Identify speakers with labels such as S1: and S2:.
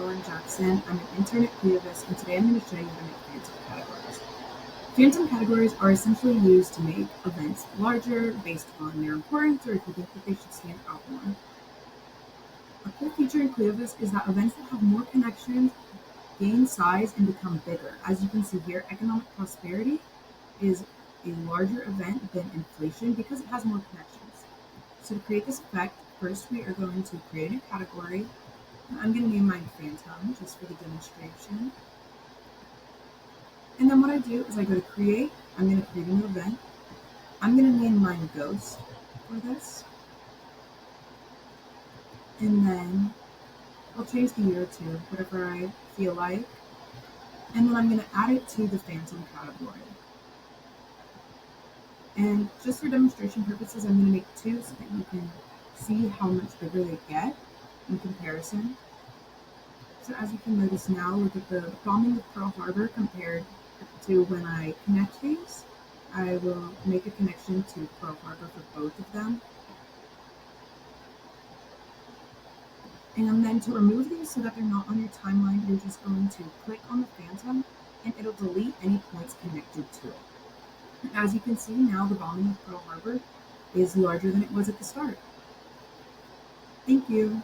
S1: Evelyn Jackson. I'm an intern at ClioVis, and today I'm going to show you how to make phantom categories. Phantom categories are essentially used to make events larger based on their importance or if you think that they should stand out more. A cool feature in ClioVis is that events that have more connections gain size and become bigger. As you can see here, economic prosperity is a larger event than inflation because it has more connections. So to create this effect, first we are going to create a category. I'm going to name mine Phantom just for the demonstration. And then what I do is I go to create. I'm going to create a new event. I'm going to name mine Ghost for this. And then I'll change the year to whatever I feel like. And then I'm going to add it to the Phantom category. And just for demonstration purposes, I'm going to make two so that you can see how much bigger they get in comparison. So as you can notice now, look at the bombing of Pearl Harbor compared to when I connect these. I will make a connection to Pearl Harbor for both of them. And then to remove these so that they're not on your timeline, you're just going to click on the Phantom and it'll delete any points connected to it. As you can see now, the bombing of Pearl Harbor is larger than it was at the start. Thank you.